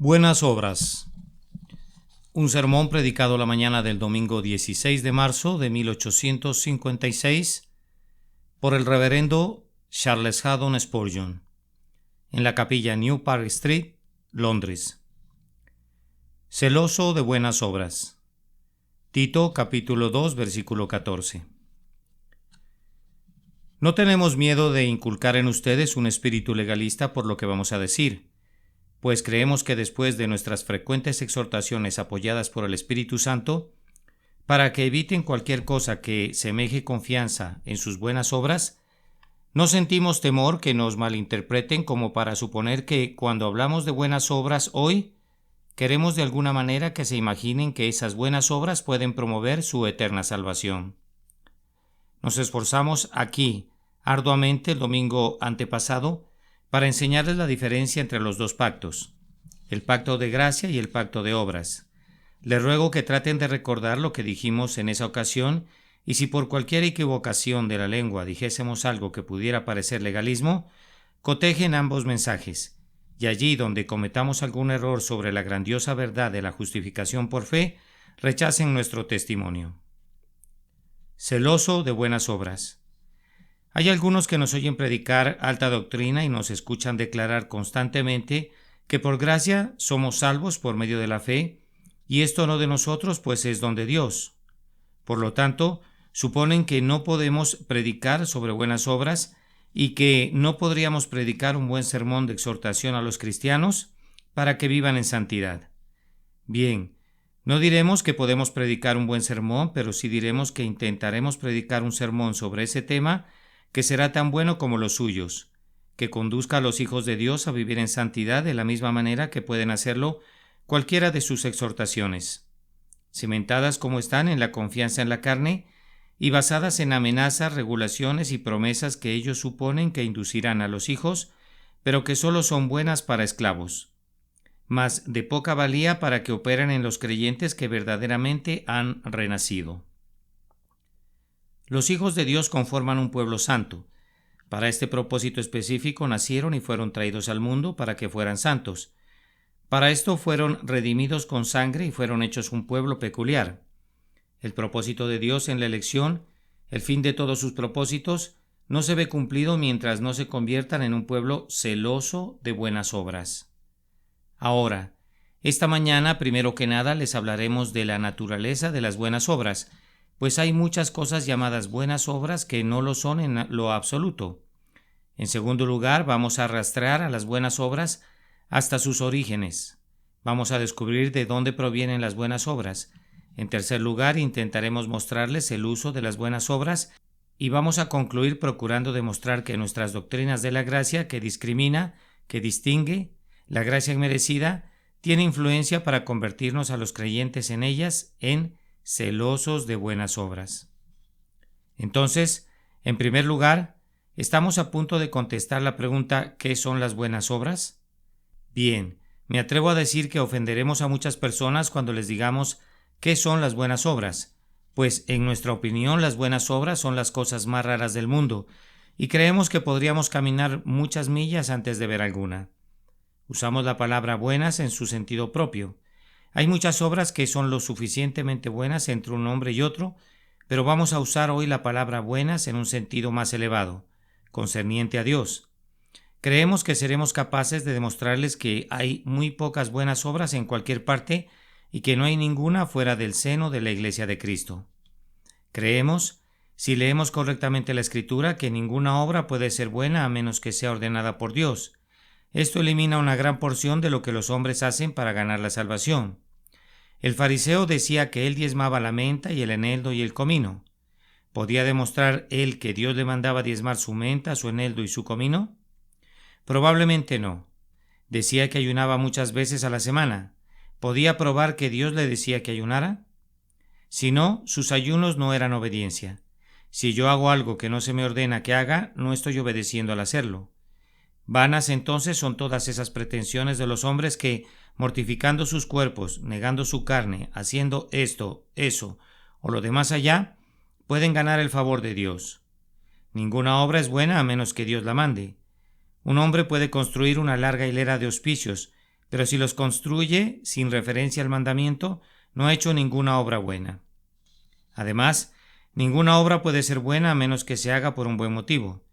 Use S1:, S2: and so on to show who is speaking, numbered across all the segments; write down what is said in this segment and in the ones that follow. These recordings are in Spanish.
S1: Buenas obras. Un sermón predicado la mañana del domingo 16 de marzo de 1856 por el reverendo Charles Haddon Spurgeon en la capilla New Park Street, Londres. Celoso de buenas obras. Tito capítulo 2 versículo 14. No tenemos miedo de inculcar en ustedes un espíritu legalista por lo que vamos a decir, pues creemos que después de nuestras frecuentes exhortaciones apoyadas por el Espíritu Santo, para que eviten cualquier cosa que semeje confianza en sus buenas obras, no sentimos temor que nos malinterpreten como para suponer que cuando hablamos de buenas obras hoy, queremos de alguna manera que se imaginen que esas buenas obras pueden promover su eterna salvación. Nos esforzamos aquí arduamente el domingo antepasado para enseñarles la diferencia entre los dos pactos, el pacto de gracia y el pacto de obras. Les ruego que traten de recordar lo que dijimos en esa ocasión, y si por cualquier equivocación de la lengua dijésemos algo que pudiera parecer legalismo, cotejen ambos mensajes, y allí donde cometamos algún error sobre la grandiosa verdad de la justificación por fe, rechacen nuestro testimonio. Celoso de buenas obras. Hay algunos que nos oyen predicar alta doctrina y nos escuchan declarar constantemente que por gracia somos salvos por medio de la fe, y esto no de nosotros, pues es don de Dios. Por lo tanto, suponen que no podemos predicar sobre buenas obras y que no podríamos predicar un buen sermón de exhortación a los cristianos para que vivan en santidad. Bien, no diremos que podemos predicar un buen sermón, pero sí diremos que intentaremos predicar un sermón sobre ese tema que será tan bueno como los suyos, que conduzca a los hijos de Dios a vivir en santidad de la misma manera que pueden hacerlo cualquiera de sus exhortaciones, cimentadas como están en la confianza en la carne y basadas en amenazas, regulaciones y promesas que ellos suponen que inducirán a los hijos, pero que solo son buenas para esclavos, mas de poca valía para que operen en los creyentes que verdaderamente han renacido. Los hijos de Dios conforman un pueblo santo. Para este propósito específico nacieron y fueron traídos al mundo para que fueran santos. Para esto fueron redimidos con sangre y fueron hechos un pueblo peculiar. El propósito de Dios en la elección, el fin de todos sus propósitos, no se ve cumplido mientras no se conviertan en un pueblo celoso de buenas obras. Ahora, esta mañana, primero que nada, les hablaremos de la naturaleza de las buenas obras, pues hay muchas cosas llamadas buenas obras que no lo son en lo absoluto. En segundo lugar, vamos a arrastrar a las buenas obras hasta sus orígenes. Vamos a descubrir de dónde provienen las buenas obras. En tercer lugar, intentaremos mostrarles el uso de las buenas obras y vamos a concluir procurando demostrar que nuestras doctrinas de la gracia, que discrimina, que distingue, la gracia merecida, tiene influencia para convertirnos a los creyentes en ellas en celosos de buenas obras. Entonces, en primer lugar, ¿estamos a punto de contestar la pregunta ¿qué son las buenas obras? Bien, me atrevo a decir que ofenderemos a muchas personas cuando les digamos ¿qué son las buenas obras? Pues en nuestra opinión las buenas obras son las cosas más raras del mundo y creemos que podríamos caminar muchas millas antes de ver alguna. Usamos la palabra buenas en su sentido propio. Hay muchas obras que son lo suficientemente buenas entre un hombre y otro, pero vamos a usar hoy la palabra buenas en un sentido más elevado, concerniente a Dios. Creemos que seremos capaces de demostrarles que hay muy pocas buenas obras en cualquier parte y que no hay ninguna fuera del seno de la Iglesia de Cristo. Creemos, si leemos correctamente la Escritura, que ninguna obra puede ser buena a menos que sea ordenada por Dios. Esto elimina una gran porción de lo que los hombres hacen para ganar la salvación. El fariseo decía que él diezmaba la menta y el eneldo y el comino. ¿Podía demostrar él que Dios le mandaba diezmar su menta, su eneldo y su comino? Probablemente no. Decía que ayunaba muchas veces a la semana. ¿Podía probar que Dios le decía que ayunara? Si no, sus ayunos no eran obediencia. Si yo hago algo que no se me ordena que haga, no estoy obedeciendo al hacerlo. Vanas entonces son todas esas pretensiones de los hombres que, mortificando sus cuerpos, negando su carne, haciendo esto, eso o lo demás allá, pueden ganar el favor de Dios. Ninguna obra es buena a menos que Dios la mande. Un hombre puede construir una larga hilera de hospicios, Pero si los construye sin referencia al mandamiento, no ha hecho ninguna obra buena. Además, ninguna obra puede ser buena a menos que se haga por un buen motivo,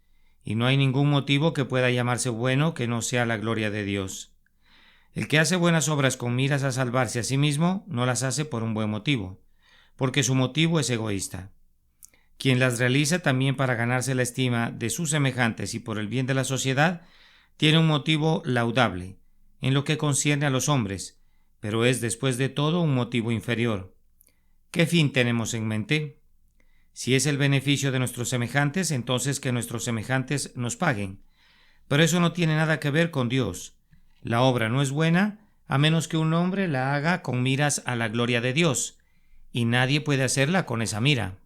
S1: y no hay ningún motivo que pueda llamarse bueno que no sea la gloria de Dios. El que hace buenas obras con miras a salvarse a sí mismo, no las hace por un buen motivo, porque su motivo es egoísta. Quien las realiza también para ganarse la estima de sus semejantes y por el bien de la sociedad, tiene un motivo laudable, en lo que concierne a los hombres, pero es después de todo un motivo inferior. ¿Qué fin tenemos en mente? Si es el beneficio de nuestros semejantes, entonces que nuestros semejantes nos paguen. Pero eso no tiene nada que ver con Dios. La obra no es buena a menos que un hombre la haga con miras a la gloria de Dios, y nadie puede hacerla con esa mira.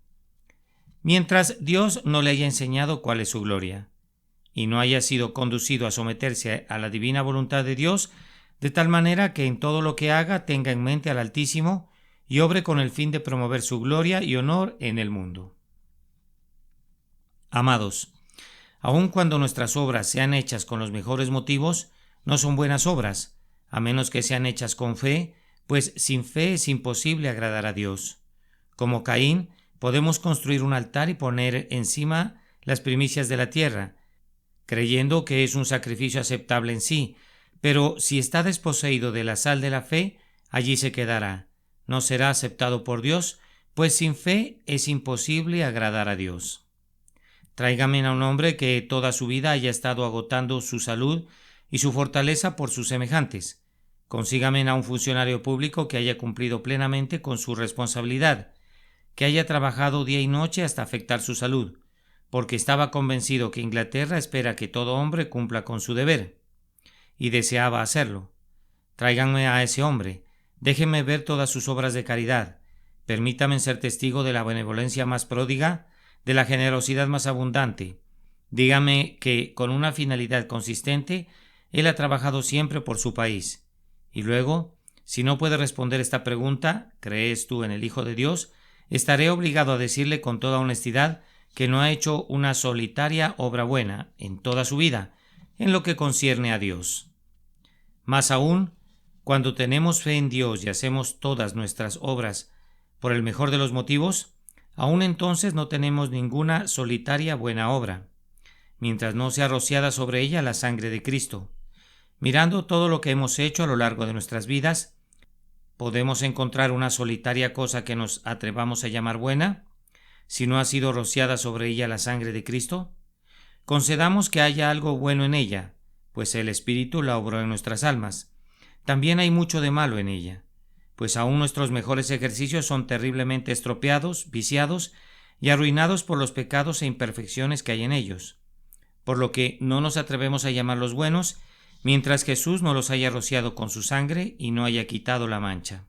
S1: Mientras Dios no le haya enseñado cuál es su gloria, y no haya sido conducido a someterse a la divina voluntad de Dios, de tal manera que en todo lo que haga tenga en mente al Altísimo y obre con el fin de promover su gloria y honor en el mundo. Amados, aun cuando nuestras obras sean hechas con los mejores motivos, no son buenas obras, a menos que sean hechas con fe, pues sin fe es imposible agradar a Dios. Como Caín, podemos construir un altar y poner encima las primicias de la tierra, creyendo que es un sacrificio aceptable en sí, pero si está desposeído de la sal de la fe, allí se quedará. No será aceptado por Dios, pues sin fe es imposible agradar a Dios. Tráigame a un hombre que toda su vida haya estado agotando su salud y su fortaleza por sus semejantes. Consígame a un funcionario público que haya cumplido plenamente con su responsabilidad, que haya trabajado día y noche hasta afectar su salud, porque estaba convencido que Inglaterra espera que todo hombre cumpla con su deber, y deseaba hacerlo. Tráiganme a ese hombre, déjenme ver todas sus obras de caridad, permítame ser testigo de la benevolencia más pródiga, de la generosidad más abundante. Dígame que, con una finalidad consistente, él ha trabajado siempre por su país. Y luego, si no puede responder esta pregunta, ¿crees tú en el Hijo de Dios?, estaré obligado a decirle con toda honestidad que no ha hecho una solitaria obra buena en toda su vida, en lo que concierne a Dios. Más aún, cuando tenemos fe en Dios y hacemos todas nuestras obras por el mejor de los motivos, aún entonces no tenemos ninguna solitaria buena obra, mientras no sea rociada sobre ella la sangre de Cristo. Mirando todo lo que hemos hecho a lo largo de nuestras vidas, ¿podemos encontrar una solitaria cosa que nos atrevamos a llamar buena, si no ha sido rociada sobre ella la sangre de Cristo? Concedamos que haya algo bueno en ella, pues el Espíritu la obró en nuestras almas. También hay mucho de malo en ella, pues aún nuestros mejores ejercicios son terriblemente estropeados, viciados y arruinados por los pecados e imperfecciones que hay en ellos, por lo que no nos atrevemos a llamarlos buenos, mientras Jesús no los haya rociado con su sangre y no haya quitado la mancha.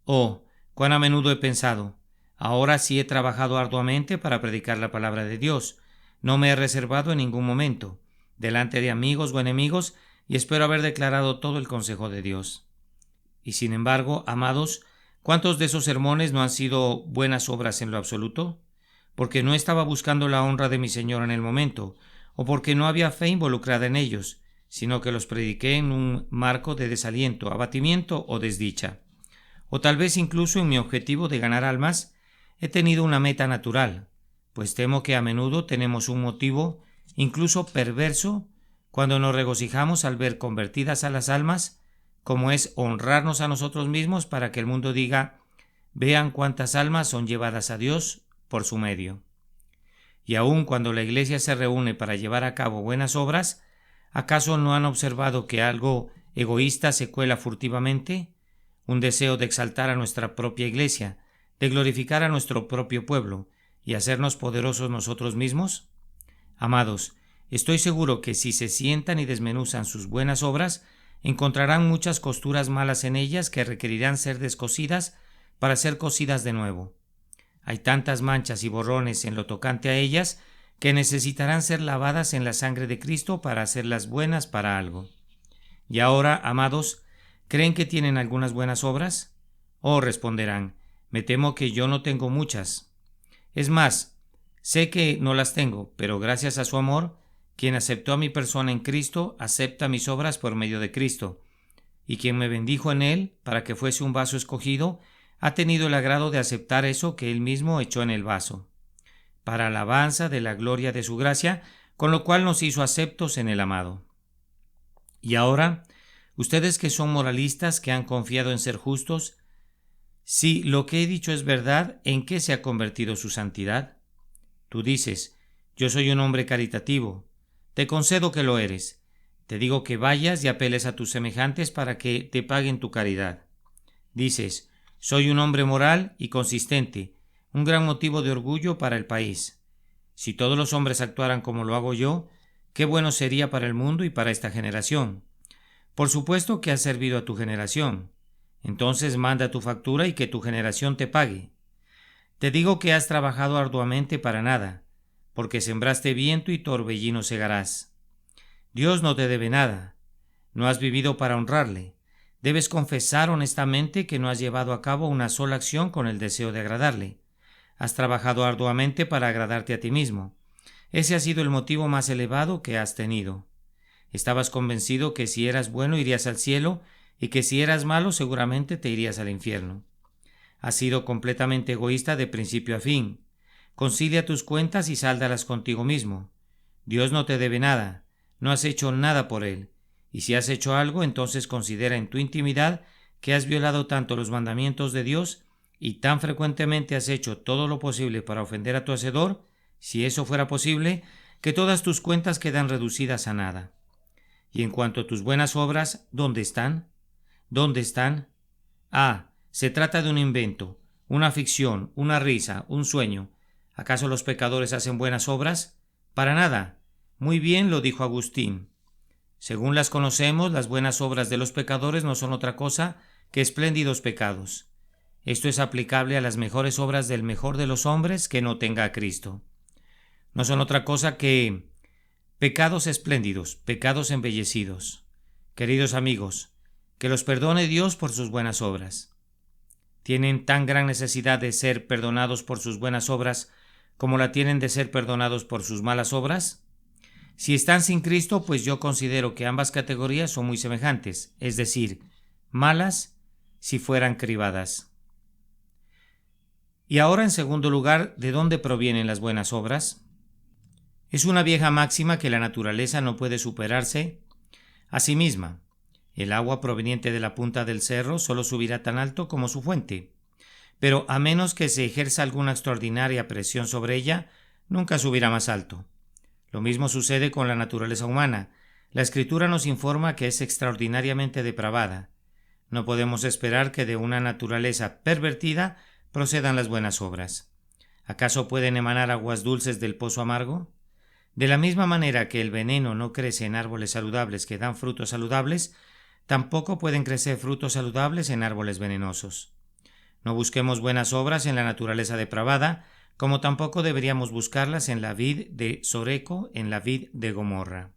S1: Oh, cuán a menudo he pensado, ahora sí he trabajado arduamente para predicar la palabra de Dios, no me he reservado en ningún momento, delante de amigos o enemigos, y espero haber declarado todo el consejo de Dios. Y sin embargo, amados, ¿cuántos de esos sermones no han sido buenas obras en lo absoluto? Porque no estaba buscando la honra de mi Señor en el momento, o porque no había fe involucrada en ellos, sino que los prediqué en un marco de desaliento, abatimiento o desdicha. O tal vez incluso en mi objetivo de ganar almas, he tenido una meta natural, pues temo que a menudo tenemos un motivo, incluso perverso, cuando nos regocijamos al ver convertidas a las almas, como es honrarnos a nosotros mismos para que el mundo diga: vean cuántas almas son llevadas a Dios por su medio. Y aun cuando la Iglesia se reúne para llevar a cabo buenas obras, ¿acaso no han observado que algo egoísta se cuela furtivamente? Un deseo de exaltar a nuestra propia Iglesia, de glorificar a nuestro propio pueblo y hacernos poderosos nosotros mismos. Amados, estoy seguro que si se sientan y desmenuzan sus buenas obras, encontrarán muchas costuras malas en ellas que requerirán ser descosidas para ser cosidas de nuevo. Hay tantas manchas y borrones en lo tocante a ellas que necesitarán ser lavadas en la sangre de Cristo para hacerlas buenas para algo. Y ahora, amados, ¿creen que tienen algunas buenas obras? Oh, responderán, me temo que yo no tengo muchas. Es más, sé que no las tengo, pero gracias a su amor, quien aceptó a mi persona en Cristo, acepta mis obras por medio de Cristo. y quien me bendijo en él para que fuese un vaso escogido, ha tenido el agrado de aceptar eso que él mismo echó en el vaso, para alabanza de la gloria de su gracia, con lo cual nos hizo aceptos en el amado. Y ahora, ustedes que son moralistas, que han confiado en ser justos, si lo que he dicho es verdad, ¿en qué se ha convertido su santidad? Tú dices, yo soy un hombre caritativo. Te concedo que lo eres. Te digo que vayas y apeles a tus semejantes para que te paguen tu caridad. Dices, soy un hombre moral y consistente, un gran motivo de orgullo para el país. Si todos los hombres actuaran como lo hago yo, qué bueno sería para el mundo y para esta generación. Por supuesto que has servido a tu generación. Entonces manda tu factura y que tu generación te pague. Te digo que has trabajado arduamente para nada, porque sembraste viento y torbellino segarás. Dios no te debe nada. No has vivido para honrarle. Debes confesar honestamente que no has llevado a cabo una sola acción con el deseo de agradarle. Has trabajado arduamente para agradarte a ti mismo. Ese ha sido el motivo más elevado que has tenido. Estabas convencido que si eras bueno irías al cielo y que si eras malo seguramente te irías al infierno. Has sido completamente egoísta de principio a fin. Concilia tus cuentas y sáldalas contigo mismo. Dios no te debe nada, no has hecho nada por él, y si has hecho algo, entonces considera en tu intimidad que has violado tanto los mandamientos de Dios y tan frecuentemente has hecho todo lo posible para ofender a tu Hacedor, si eso fuera posible, que todas tus cuentas quedan reducidas a nada. Y en cuanto a tus buenas obras, ¿dónde están? ¿Dónde están? Se trata de un invento, una ficción, una risa, un sueño. ¿Acaso los pecadores hacen buenas obras? Para nada. Muy bien lo dijo Agustín. Según las conocemos, las buenas obras de los pecadores no son otra cosa que espléndidos pecados. Esto es aplicable a las mejores obras del mejor de los hombres que no tenga a Cristo. No son otra cosa que pecados espléndidos, pecados embellecidos. Queridos amigos, que los perdone Dios por sus buenas obras. ¿Tienen tan gran necesidad de ser perdonados por sus buenas obras como la tienen de ser perdonados por sus malas obras? Si están sin Cristo, pues yo considero que ambas categorías son muy semejantes, es decir, malas si fueran cribadas. Y ahora, en segundo lugar, ¿de dónde provienen las buenas obras? Es una vieja máxima que la naturaleza no puede superarse a sí misma. El agua proveniente de la punta del cerro solo subirá tan alto como su fuente, pero a menos que se ejerza alguna extraordinaria presión sobre ella, nunca subirá más alto. Lo mismo sucede con la naturaleza humana. La Escritura nos informa que es extraordinariamente depravada. No podemos esperar que de una naturaleza pervertida procedan las buenas obras. ¿Acaso pueden emanar aguas dulces del pozo amargo? De la misma manera que el veneno no crece en árboles saludables que dan frutos saludables, tampoco pueden crecer frutos saludables en árboles venenosos. No busquemos buenas obras en la naturaleza depravada, como tampoco deberíamos buscarlas en la vid de Soreco, en la vid de Gomorra.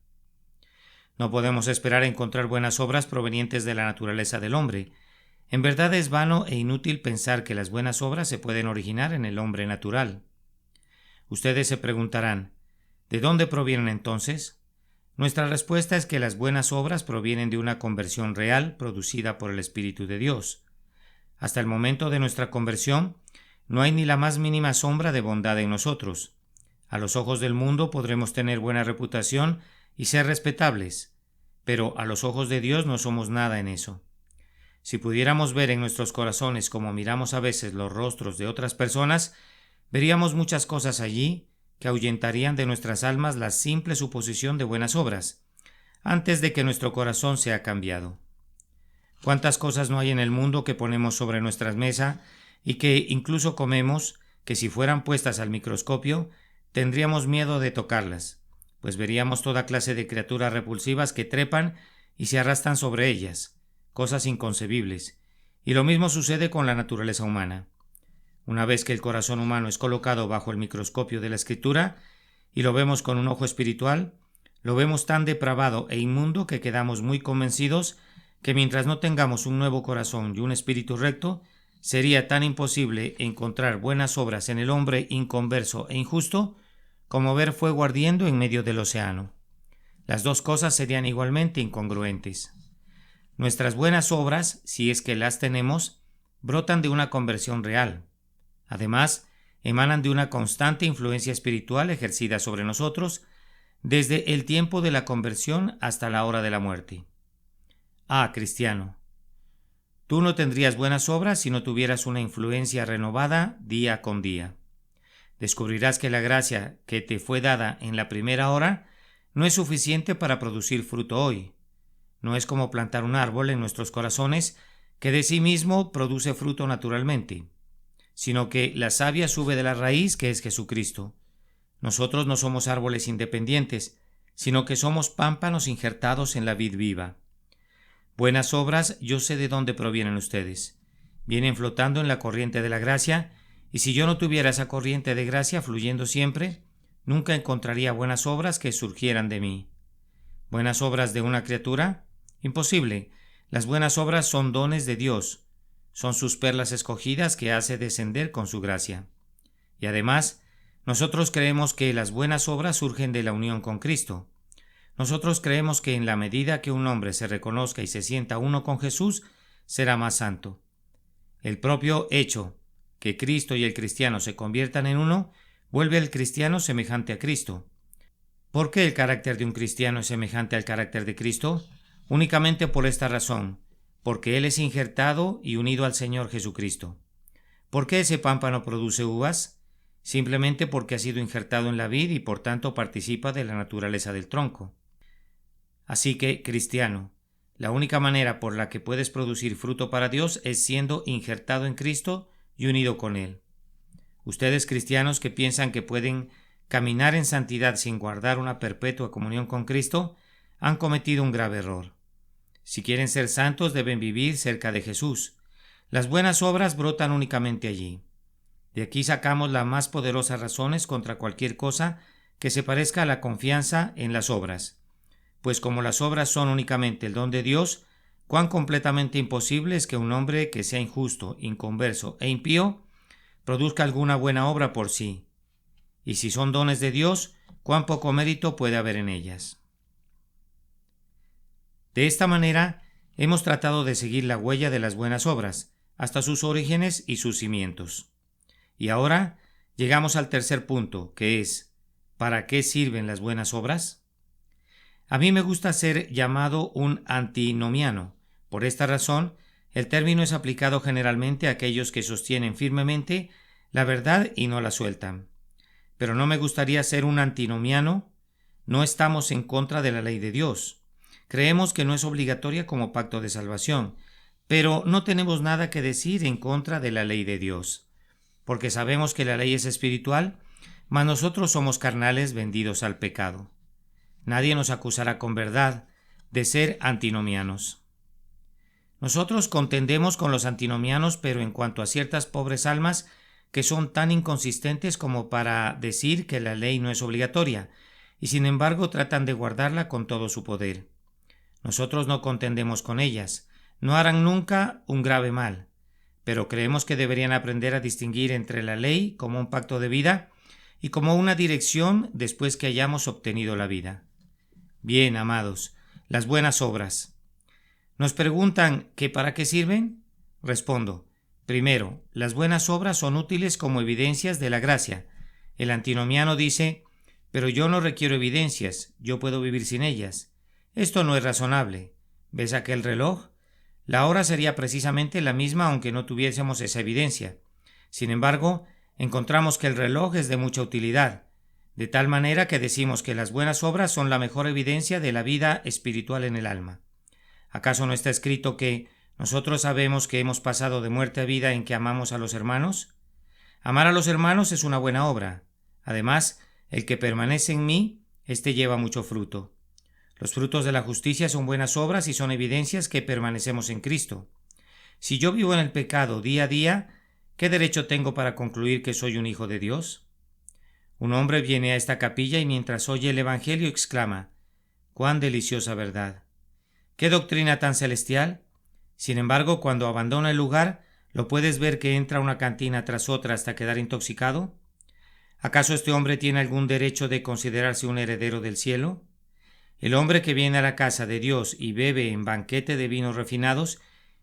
S1: No podemos esperar encontrar buenas obras provenientes de la naturaleza del hombre. En verdad es vano e inútil pensar que las buenas obras se pueden originar en el hombre natural. Ustedes se preguntarán, ¿de dónde provienen entonces? Nuestra respuesta es que las buenas obras provienen de una conversión real producida por el Espíritu de Dios. Hasta el momento de nuestra conversión, no hay ni la más mínima sombra de bondad en nosotros. A los ojos del mundo podremos tener buena reputación y ser respetables, pero a los ojos de Dios no somos nada en eso. Si pudiéramos ver en nuestros corazones como miramos a veces los rostros de otras personas, veríamos muchas cosas allí que ahuyentarían de nuestras almas la simple suposición de buenas obras, antes de que nuestro corazón sea cambiado. ¿Cuántas cosas no hay en el mundo que ponemos sobre nuestra mesa y que incluso comemos, que si fueran puestas al microscopio, tendríamos miedo de tocarlas, pues veríamos toda clase de criaturas repulsivas que trepan y se arrastran sobre ellas, cosas inconcebibles, y lo mismo sucede con la naturaleza humana. Una vez que el corazón humano es colocado bajo el microscopio de la Escritura y lo vemos con un ojo espiritual, lo vemos tan depravado e inmundo que quedamos muy convencidos que mientras no tengamos un nuevo corazón y un espíritu recto, sería tan imposible encontrar buenas obras en el hombre inconverso e injusto como ver fuego ardiendo en medio del océano. Las dos cosas serían igualmente incongruentes. Nuestras buenas obras, si es que las tenemos, brotan de una conversión real. Además, emanan de una constante influencia espiritual ejercida sobre nosotros desde el tiempo de la conversión hasta la hora de la muerte. Cristiano, tú no tendrías buenas obras si no tuvieras una influencia renovada día con día. Descubrirás que la gracia que te fue dada en la primera hora no es suficiente para producir fruto hoy. No es como plantar un árbol en nuestros corazones que de sí mismo produce fruto naturalmente, sino que la savia sube de la raíz que es Jesucristo. Nosotros no somos árboles independientes, sino que somos pámpanos injertados en la vid viva. Buenas obras, yo sé de dónde provienen ustedes. Vienen flotando en la corriente de la gracia, y si yo no tuviera esa corriente de gracia fluyendo siempre, nunca encontraría buenas obras que surgieran de mí. ¿Buenas obras de una criatura? Imposible. Las buenas obras son dones de Dios. Son sus perlas escogidas que hace descender con su gracia. Y además, nosotros creemos que las buenas obras surgen de la unión con Cristo. Nosotros creemos que en la medida que un hombre se reconozca y se sienta uno con Jesús, será más santo. El propio hecho que Cristo y el cristiano se conviertan en uno, vuelve al cristiano semejante a Cristo. ¿Por qué el carácter de un cristiano es semejante al carácter de Cristo? Únicamente por esta razón, porque Él es injertado y unido al Señor Jesucristo. ¿Por qué ese pámpano produce uvas? Simplemente porque ha sido injertado en la vid y por tanto participa de la naturaleza del tronco. Así que, cristiano, la única manera por la que puedes producir fruto para Dios es siendo injertado en Cristo y unido con Él. Ustedes cristianos que piensan que pueden caminar en santidad sin guardar una perpetua comunión con Cristo, han cometido un grave error. Si quieren ser santos deben vivir cerca de Jesús. Las buenas obras brotan únicamente allí. De aquí sacamos las más poderosas razones contra cualquier cosa que se parezca a la confianza en las obras. Pues como las obras son únicamente el don de Dios, cuán completamente imposible es que un hombre que sea injusto, inconverso e impío produzca alguna buena obra por sí. Y si son dones de Dios, cuán poco mérito puede haber en ellas. De esta manera, hemos tratado de seguir la huella de las buenas obras, hasta sus orígenes y sus cimientos. Y ahora llegamos al tercer punto, que es ¿para qué sirven las buenas obras? A mí me gusta ser llamado un antinomiano. Por esta razón, el término es aplicado generalmente a aquellos que sostienen firmemente la verdad y no la sueltan. Pero no me gustaría ser un antinomiano. No estamos en contra de la ley de Dios. Creemos que no es obligatoria como pacto de salvación, pero no tenemos nada que decir en contra de la ley de Dios, porque sabemos que la ley es espiritual, mas nosotros somos carnales vendidos al pecado. Nadie nos acusará con verdad de ser antinomianos. Nosotros contendemos con los antinomianos, pero en cuanto a ciertas pobres almas que son tan inconsistentes como para decir que la ley no es obligatoria, y sin embargo tratan de guardarla con todo su poder. Nosotros no contendemos con ellas, no harán nunca un grave mal, pero creemos que deberían aprender a distinguir entre la ley como un pacto de vida y como una dirección después que hayamos obtenido la vida. Bien, amados, las buenas obras. ¿Nos preguntan que para qué sirven? Respondo. Primero, las buenas obras son útiles como evidencias de la gracia. El antinomiano dice, pero yo no requiero evidencias, yo puedo vivir sin ellas. Esto no es razonable. ¿Ves aquel reloj? La hora sería precisamente la misma aunque no tuviésemos esa evidencia. Sin embargo, encontramos que el reloj es de mucha utilidad, de tal manera que decimos que las buenas obras son la mejor evidencia de la vida espiritual en el alma. ¿Acaso no está escrito que nosotros sabemos que hemos pasado de muerte a vida en que amamos a los hermanos? Amar a los hermanos es una buena obra. Además, el que permanece en mí, éste lleva mucho fruto. Los frutos de la justicia son buenas obras y son evidencias que permanecemos en Cristo. Si yo vivo en el pecado día a día, ¿qué derecho tengo para concluir que soy un hijo de Dios? Un hombre viene a esta capilla y mientras oye el Evangelio exclama, ¡cuán deliciosa verdad! ¡Qué doctrina tan celestial! Sin embargo, cuando abandona el lugar, ¿lo puedes ver que entra a una cantina tras otra hasta quedar intoxicado? ¿Acaso este hombre tiene algún derecho de considerarse un heredero del cielo? El hombre que viene a la casa de Dios y bebe en banquete de vinos refinados,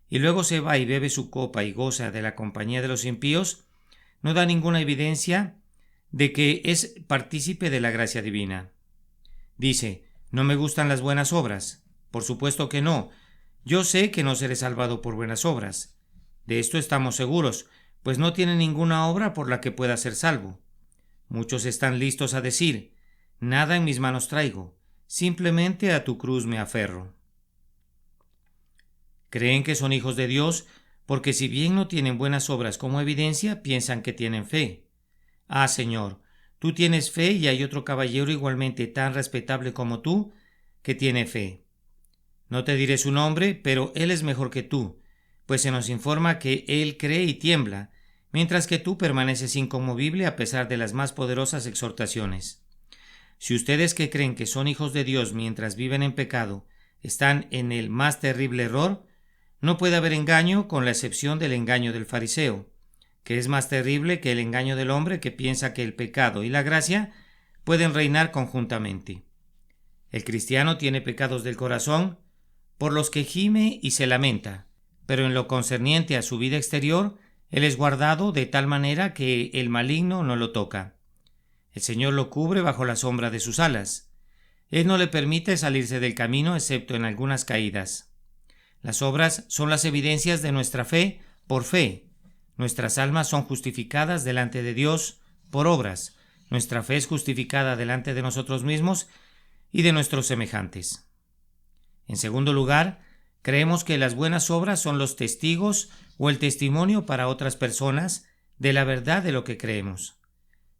S1: y luego se va y bebe su copa y goza de la compañía de los impíos, no da ninguna evidencia de que es partícipe de la gracia divina. Dice, ¿no me gustan las buenas obras? Por supuesto que no. Yo sé que no seré salvado por buenas obras. De esto estamos seguros, pues no tiene ninguna obra por la que pueda ser salvo. Muchos están listos a decir, nada en mis manos traigo, simplemente a tu cruz me aferro. Creen que son hijos de Dios porque si bien no tienen buenas obras como evidencia, piensan que tienen fe. Ah, Señor, tú tienes fe y hay otro caballero igualmente tan respetable como tú que tiene fe. No te diré su nombre, pero él es mejor que tú, pues se nos informa que él cree y tiembla, mientras que tú permaneces inconmovible a pesar de las más poderosas exhortaciones. Si ustedes que creen que son hijos de Dios mientras viven en pecado están en el más terrible error, no puede haber engaño con la excepción del engaño del fariseo, que es más terrible que el engaño del hombre que piensa que el pecado y la gracia pueden reinar conjuntamente. El cristiano tiene pecados del corazón, por los que gime y se lamenta, pero en lo concerniente a su vida exterior, él es guardado de tal manera que el maligno no lo toca. El Señor lo cubre bajo la sombra de sus alas. Él no le permite salirse del camino excepto en algunas caídas. Las obras son las evidencias de nuestra fe por fe. Nuestras almas son justificadas delante de Dios por obras. Nuestra fe es justificada delante de nosotros mismos y de nuestros semejantes. En segundo lugar, creemos que las buenas obras son los testigos o el testimonio para otras personas de la verdad de lo que creemos.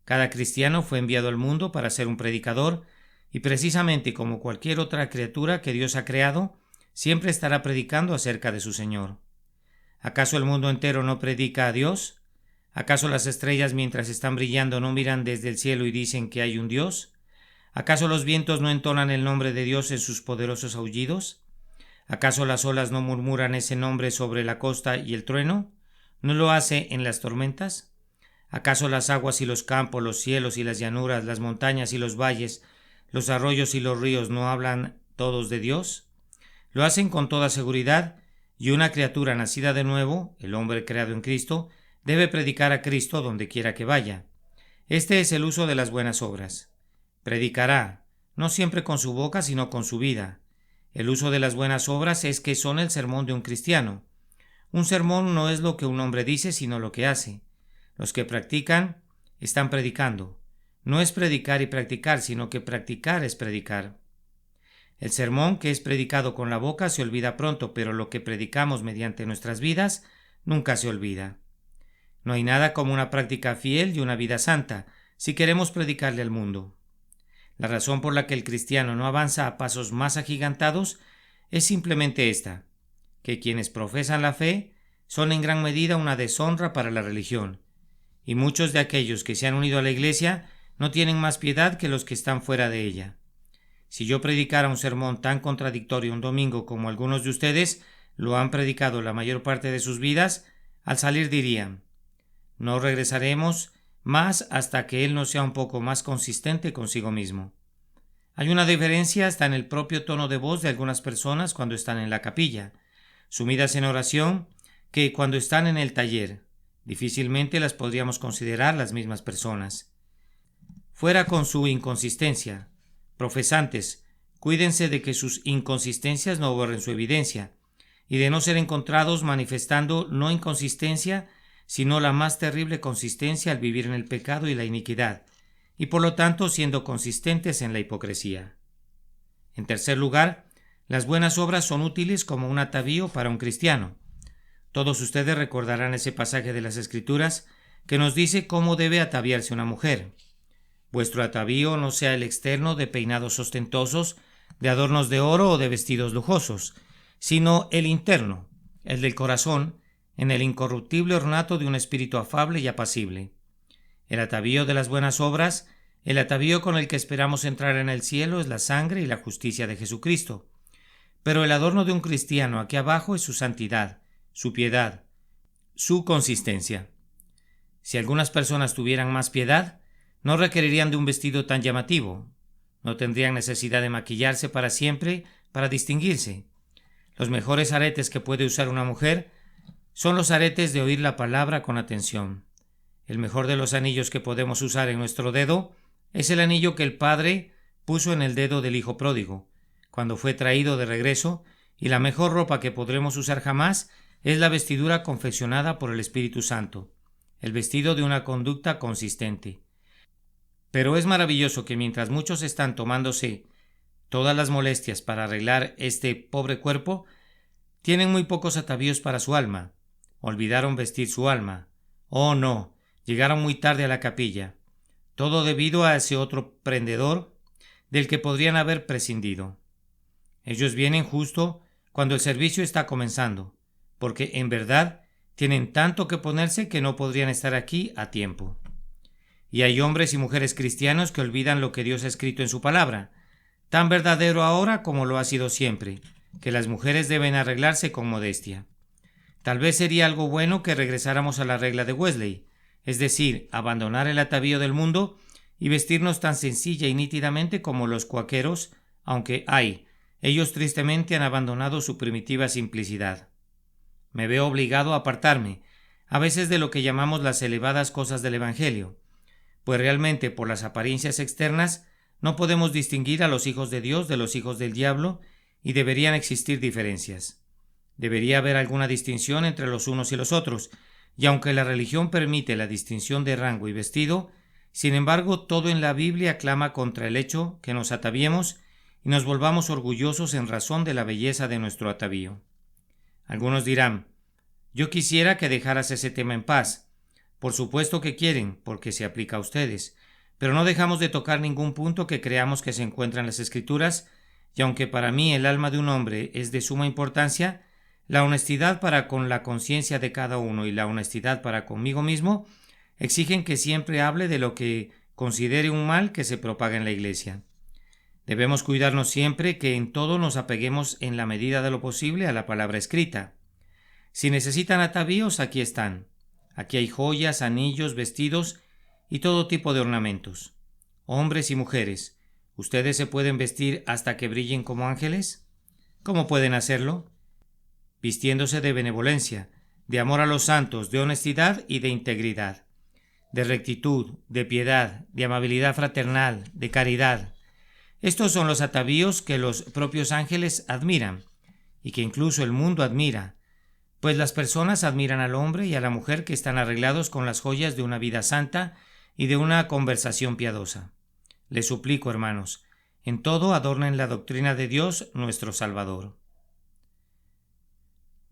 S1: Cada cristiano fue enviado al mundo para ser un predicador y precisamente como cualquier otra criatura que Dios ha creado, siempre estará predicando acerca de su Señor. ¿Acaso el mundo entero no predica a Dios? ¿Acaso las estrellas mientras están brillando no miran desde el cielo y dicen que hay un Dios? ¿Acaso los vientos no entonan el nombre de Dios en sus poderosos aullidos? ¿Acaso las olas no murmuran ese nombre sobre la costa y el trueno? ¿No lo hace en las tormentas? ¿Acaso las aguas y los campos, los cielos y las llanuras, las montañas y los valles, los arroyos y los ríos no hablan todos de Dios? Lo hacen con toda seguridad, y una criatura nacida de nuevo, el hombre creado en Cristo, debe predicar a Cristo donde quiera que vaya. Este es el uso de las buenas obras. Predicará, no siempre con su boca, sino con su vida. El uso de las buenas obras es que son el sermón de un cristiano. Un sermón no es lo que un hombre dice, sino lo que hace. Los que practican están predicando. No es predicar y practicar, sino que practicar es predicar. El sermón que es predicado con la boca se olvida pronto, pero lo que predicamos mediante nuestras vidas nunca se olvida. No hay nada como una práctica fiel y una vida santa, si queremos predicarle al mundo. La razón por la que el cristiano no avanza a pasos más agigantados es simplemente esta, que quienes profesan la fe son en gran medida una deshonra para la religión, y muchos de aquellos que se han unido a la Iglesia no tienen más piedad que los que están fuera de ella. Si yo predicara un sermón tan contradictorio un domingo como algunos de ustedes lo han predicado la mayor parte de sus vidas, al salir dirían, no regresaremos más hasta que él no sea un poco más consistente consigo mismo. Hay una diferencia hasta en el propio tono de voz de algunas personas cuando están en la capilla, sumidas en oración, que cuando están en el taller. Difícilmente las podríamos considerar las mismas personas. Fuera con su inconsistencia. Profesantes, cuídense de que sus inconsistencias no borren su evidencia, y de no ser encontrados manifestando no inconsistencia, sino la más terrible consistencia al vivir en el pecado y la iniquidad, y por lo tanto siendo consistentes en la hipocresía. En tercer lugar, las buenas obras son útiles como un atavío para un cristiano. Todos ustedes recordarán ese pasaje de las Escrituras que nos dice cómo debe ataviarse una mujer. Vuestro atavío no sea el externo de peinados ostentosos, de adornos de oro o de vestidos lujosos, sino el interno, el del corazón, en el incorruptible ornato de un espíritu afable y apacible. El atavío de las buenas obras, el atavío con el que esperamos entrar en el cielo, es la sangre y la justicia de Jesucristo. Pero el adorno de un cristiano aquí abajo es su santidad, su piedad, su consistencia. Si algunas personas tuvieran más piedad, no requerirían de un vestido tan llamativo. No tendrían necesidad de maquillarse para siempre para distinguirse. Los mejores aretes que puede usar una mujer son los aretes de oír la palabra con atención. El mejor de los anillos que podemos usar en nuestro dedo es el anillo que el padre puso en el dedo del hijo pródigo, cuando fue traído de regreso, y la mejor ropa que podremos usar jamás es la vestidura confeccionada por el Espíritu Santo, el vestido de una conducta consistente. Pero es maravilloso que mientras muchos están tomándose todas las molestias para arreglar este pobre cuerpo, tienen muy pocos atavíos para su alma. Olvidaron vestir su alma. Oh no, llegaron muy tarde a la capilla. Todo debido a ese otro prendedor del que podrían haber prescindido. Ellos vienen justo cuando el servicio está comenzando, porque en verdad tienen tanto que ponerse que no podrían estar aquí a tiempo. Y hay hombres y mujeres cristianos que olvidan lo que Dios ha escrito en su palabra, tan verdadero ahora como lo ha sido siempre, que las mujeres deben arreglarse con modestia. Tal vez sería algo bueno que regresáramos a la regla de Wesley, es decir, abandonar el atavío del mundo y vestirnos tan sencilla y nítidamente como los cuáqueros, aunque ellos tristemente han abandonado su primitiva simplicidad. Me veo obligado a apartarme, a veces de lo que llamamos las elevadas cosas del Evangelio, pues realmente por las apariencias externas no podemos distinguir a los hijos de Dios de los hijos del diablo y deberían existir diferencias. Debería haber alguna distinción entre los unos y los otros, y aunque la religión permite la distinción de rango y vestido, sin embargo todo en la Biblia clama contra el hecho que nos ataviemos y nos volvamos orgullosos en razón de la belleza de nuestro atavío. Algunos dirán: yo quisiera que dejaras ese tema en paz. Por supuesto que quieren, porque se aplica a ustedes, pero no dejamos de tocar ningún punto que creamos que se encuentra en las Escrituras, y aunque para mí el alma de un hombre es de suma importancia, la honestidad para con la conciencia de cada uno y la honestidad para conmigo mismo exigen que siempre hable de lo que considere un mal que se propaga en la Iglesia. Debemos cuidarnos siempre que en todo nos apeguemos en la medida de lo posible a la palabra escrita. Si necesitan atavíos, aquí están. Aquí hay joyas, anillos, vestidos y todo tipo de ornamentos. Hombres y mujeres, ¿ustedes se pueden vestir hasta que brillen como ángeles? ¿Cómo pueden hacerlo? Vistiéndose de benevolencia, de amor a los santos, de honestidad y de integridad, de rectitud, de piedad, de amabilidad fraternal, de caridad. Estos son los atavíos que los propios ángeles admiran y que incluso el mundo admira, pues las personas admiran al hombre y a la mujer que están arreglados con las joyas de una vida santa y de una conversación piadosa. Les suplico, hermanos, en todo adornen la doctrina de Dios nuestro Salvador.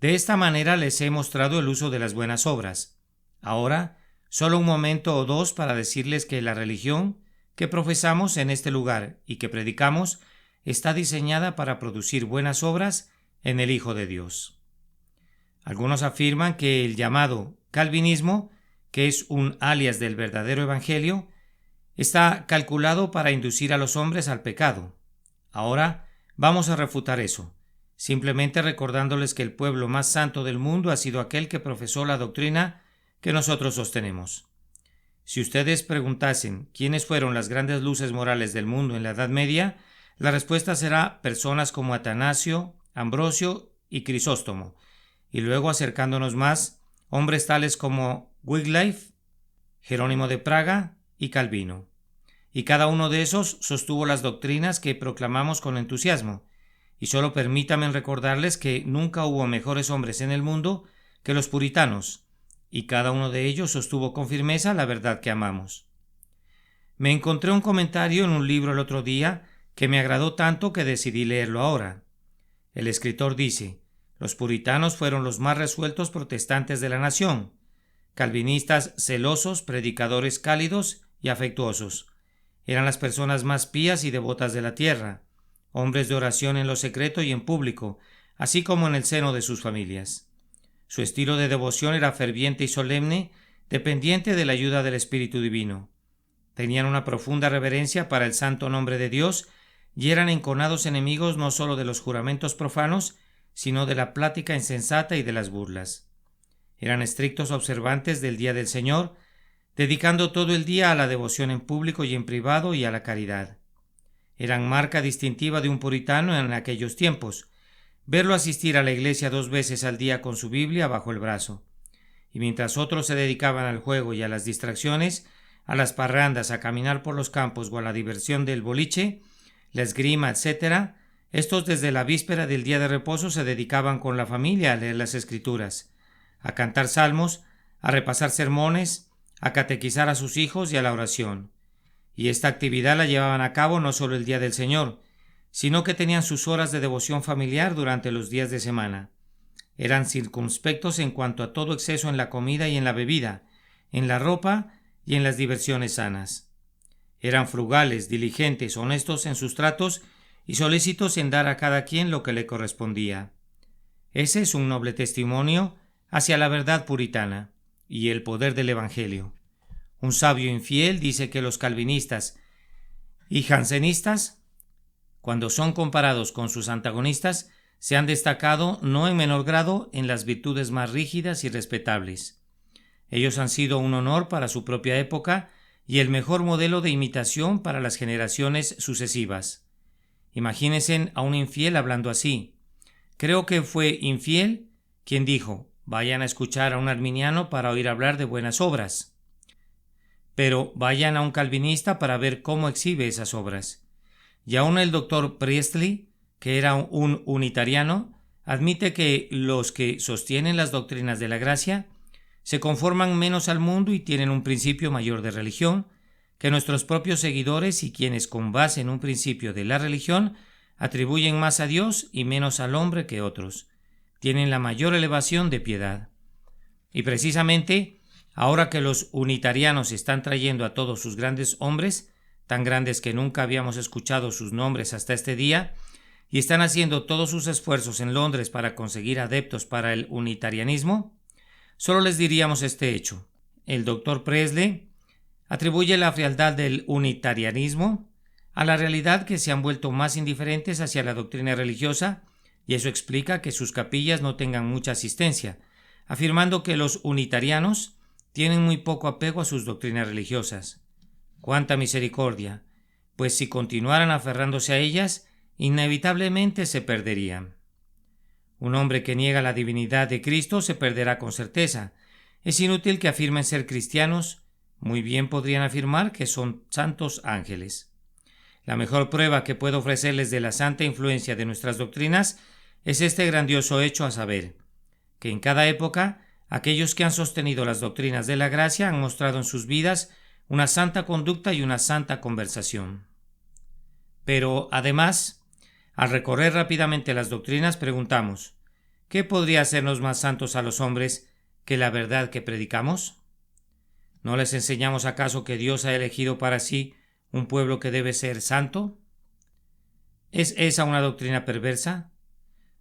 S1: De esta manera les he mostrado el uso de las buenas obras. Ahora, solo un momento o dos para decirles que la religión que profesamos en este lugar y que predicamos está diseñada para producir buenas obras en el Hijo de Dios. Algunos afirman que el llamado calvinismo, que es un alias del verdadero evangelio, está calculado para inducir a los hombres al pecado. Ahora vamos a refutar eso, simplemente recordándoles que el pueblo más santo del mundo ha sido aquel que profesó la doctrina que nosotros sostenemos. Si ustedes preguntasen quiénes fueron las grandes luces morales del mundo en la Edad Media, la respuesta será personas como Atanasio, Ambrosio y Crisóstomo, y luego, acercándonos más, hombres tales como Wycliffe, Jerónimo de Praga y Calvino. Y cada uno de esos sostuvo las doctrinas que proclamamos con entusiasmo, y solo permítanme recordarles que nunca hubo mejores hombres en el mundo que los puritanos, y cada uno de ellos sostuvo con firmeza la verdad que amamos. Me encontré un comentario en un libro el otro día que me agradó tanto que decidí leerlo ahora. El escritor dice: los puritanos fueron los más resueltos protestantes de la nación, calvinistas celosos, predicadores cálidos y afectuosos. Eran las personas más pías y devotas de la tierra, hombres de oración en lo secreto y en público, así como en el seno de sus familias. Su estilo de devoción era ferviente y solemne, dependiente de la ayuda del Espíritu Divino. Tenían una profunda reverencia para el santo nombre de Dios y eran enconados enemigos no solo de los juramentos profanos, sino de la plática insensata y de las burlas. Eran estrictos observantes del día del Señor, dedicando todo el día a la devoción en público y en privado y a la caridad. Eran marca distintiva de un puritano en aquellos tiempos. Verlo asistir a la iglesia 2 veces al día con su Biblia bajo el brazo. Y mientras otros se dedicaban al juego y a las distracciones, a las parrandas, a caminar por los campos o a la diversión del boliche, la esgrima, etc., estos desde la víspera del día de reposo se dedicaban con la familia a leer las Escrituras, a cantar salmos, a repasar sermones, a catequizar a sus hijos y a la oración. Y esta actividad la llevaban a cabo no solo el día del Señor, sino que tenían sus horas de devoción familiar durante los días de semana. Eran circunspectos en cuanto a todo exceso en la comida y en la bebida, en la ropa y en las diversiones sanas. Eran frugales, diligentes, honestos en sus tratos y solícitos en dar a cada quien lo que le correspondía. Ese es un noble testimonio hacia la verdad puritana y el poder del Evangelio. Un sabio infiel dice que los calvinistas y jansenistas, cuando son comparados con sus antagonistas, se han destacado no en menor grado en las virtudes más rígidas y respetables. Ellos han sido un honor para su propia época y el mejor modelo de imitación para las generaciones sucesivas. Imagínense a un infiel hablando así. Creo que fue infiel quien dijo: vayan a escuchar a un arminiano para oír hablar de buenas obras. Pero vayan a un calvinista para ver cómo exhibe esas obras. Y aún el doctor Priestley, que era un unitariano, admite que los que sostienen las doctrinas de la gracia se conforman menos al mundo y tienen un principio mayor de religión que nuestros propios seguidores, y quienes con base en un principio de la religión atribuyen más a Dios y menos al hombre que otros. Tienen la mayor elevación de piedad. Y precisamente, ahora que los unitarianos están trayendo a todos sus grandes hombres, tan grandes que nunca habíamos escuchado sus nombres hasta este día, y están haciendo todos sus esfuerzos en Londres para conseguir adeptos para el unitarianismo, solo les diríamos este hecho. El doctor Priestley atribuye la frialdad del unitarianismo a la realidad que se han vuelto más indiferentes hacia la doctrina religiosa, y eso explica que sus capillas no tengan mucha asistencia, afirmando que los unitarianos tienen muy poco apego a sus doctrinas religiosas. ¡Cuánta misericordia! Pues si continuaran aferrándose a ellas, inevitablemente se perderían. Un hombre que niega la divinidad de Cristo se perderá con certeza. Es inútil que afirmen ser cristianos, muy bien podrían afirmar que son santos ángeles. La mejor prueba que puedo ofrecerles de la santa influencia de nuestras doctrinas es este grandioso hecho, a saber, que en cada época aquellos que han sostenido las doctrinas de la gracia han mostrado en sus vidas una santa conducta y una santa conversación. Pero, además, al recorrer rápidamente las doctrinas, preguntamos: ¿qué podría hacernos más santos a los hombres que la verdad que predicamos? ¿No les enseñamos acaso que Dios ha elegido para sí un pueblo que debe ser santo? ¿Es esa una doctrina perversa?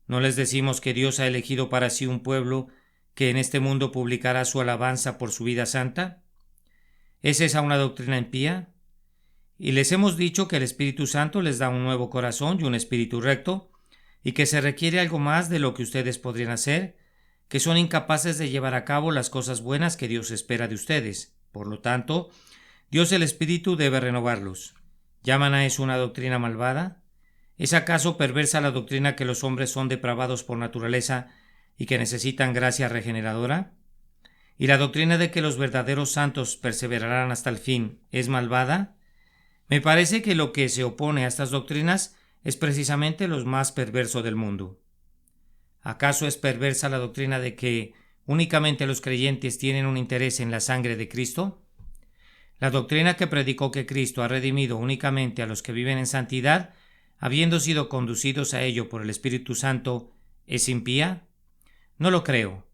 S1: ¿No les decimos que Dios ha elegido para sí un pueblo que en este mundo publicará su alabanza por su vida santa? ¿Es esa una doctrina impía? Y les hemos dicho que el Espíritu Santo les da un nuevo corazón y un espíritu recto, y que se requiere algo más de lo que ustedes podrían hacer, que son incapaces de llevar a cabo las cosas buenas que Dios espera de ustedes. Por lo tanto, Dios el Espíritu debe renovarlos. ¿Llaman a eso una doctrina malvada? ¿Es acaso perversa la doctrina que los hombres son depravados por naturaleza y que necesitan gracia regeneradora? ¿Y la doctrina de que los verdaderos santos perseverarán hasta el fin es malvada? Me parece que lo que se opone a estas doctrinas es precisamente lo más perverso del mundo. ¿Acaso es perversa la doctrina de que únicamente los creyentes tienen un interés en la sangre de Cristo? La doctrina que predicó que Cristo ha redimido únicamente a los que viven en santidad, habiendo sido conducidos a ello por el Espíritu Santo, ¿es impía? No lo creo.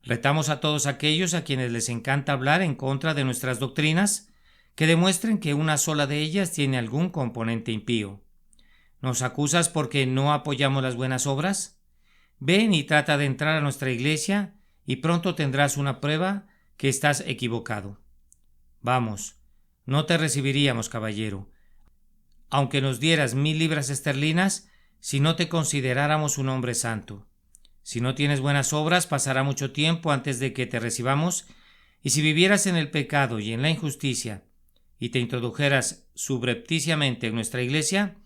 S1: Retamos a todos aquellos a quienes les encanta hablar en contra de nuestras doctrinas, que demuestren que una sola de ellas tiene algún componente impío. ¿Nos acusas porque no apoyamos las buenas obras? Ven y trata de entrar a nuestra iglesia y pronto tendrás una prueba que estás equivocado. Vamos, no te recibiríamos, caballero, aunque nos dieras 1000 libras esterlinas, si no te consideráramos un hombre santo. Si no tienes buenas obras, pasará mucho tiempo antes de que te recibamos, y si vivieras en el pecado y en la injusticia, y te introdujeras subrepticiamente en nuestra iglesia,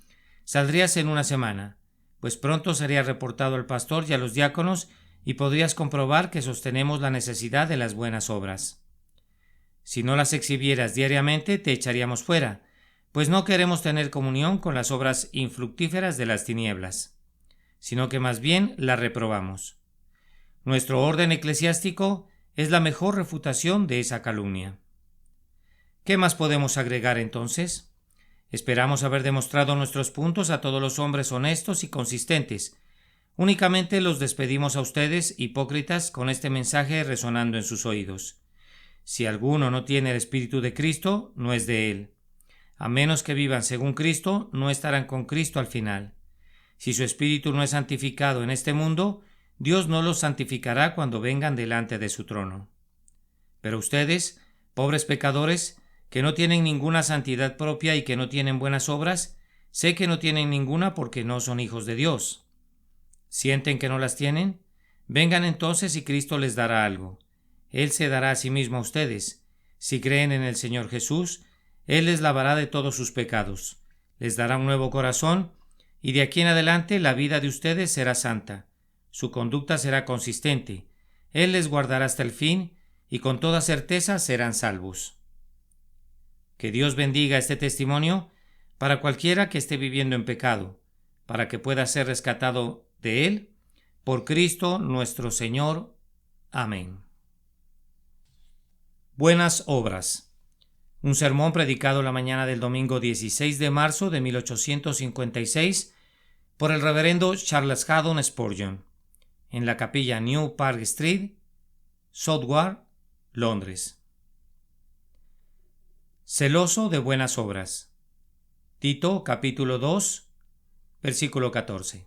S1: Saldrías en una semana, pues pronto sería reportado al pastor y a los diáconos y podrías comprobar que sostenemos la necesidad de las buenas obras. Si no las exhibieras diariamente, te echaríamos fuera, pues no queremos tener comunión con las obras infructíferas de las tinieblas, sino que más bien las reprobamos. Nuestro orden eclesiástico es la mejor refutación de esa calumnia. ¿Qué más podemos agregar entonces? Esperamos haber demostrado nuestros puntos a todos los hombres honestos y consistentes. Únicamente los despedimos a ustedes, hipócritas, con este mensaje resonando en sus oídos. Si alguno no tiene el Espíritu de Cristo, no es de él. A menos que vivan según Cristo, no estarán con Cristo al final. Si su espíritu no es santificado en este mundo, Dios no los santificará cuando vengan delante de su trono. Pero ustedes, pobres pecadores, que no tienen ninguna santidad propia y que no tienen buenas obras, sé que no tienen ninguna porque no son hijos de Dios. ¿Sienten que no las tienen? Vengan entonces y Cristo les dará algo. Él se dará a sí mismo a ustedes. Si creen en el Señor Jesús, Él les lavará de todos sus pecados, les dará un nuevo corazón, y de aquí en adelante la vida de ustedes será santa. Su conducta será consistente. Él les guardará hasta el fin, y con toda certeza serán salvos. Que Dios bendiga este testimonio para cualquiera que esté viviendo en pecado, para que pueda ser rescatado de él, por Cristo nuestro Señor. Amén. Buenas obras. Un sermón predicado la mañana del domingo 16 de marzo de 1856 por el reverendo Charles Haddon Spurgeon, en la capilla New Park Street, Southwark, Londres. Celoso de buenas obras. Tito capítulo 2, versículo 14.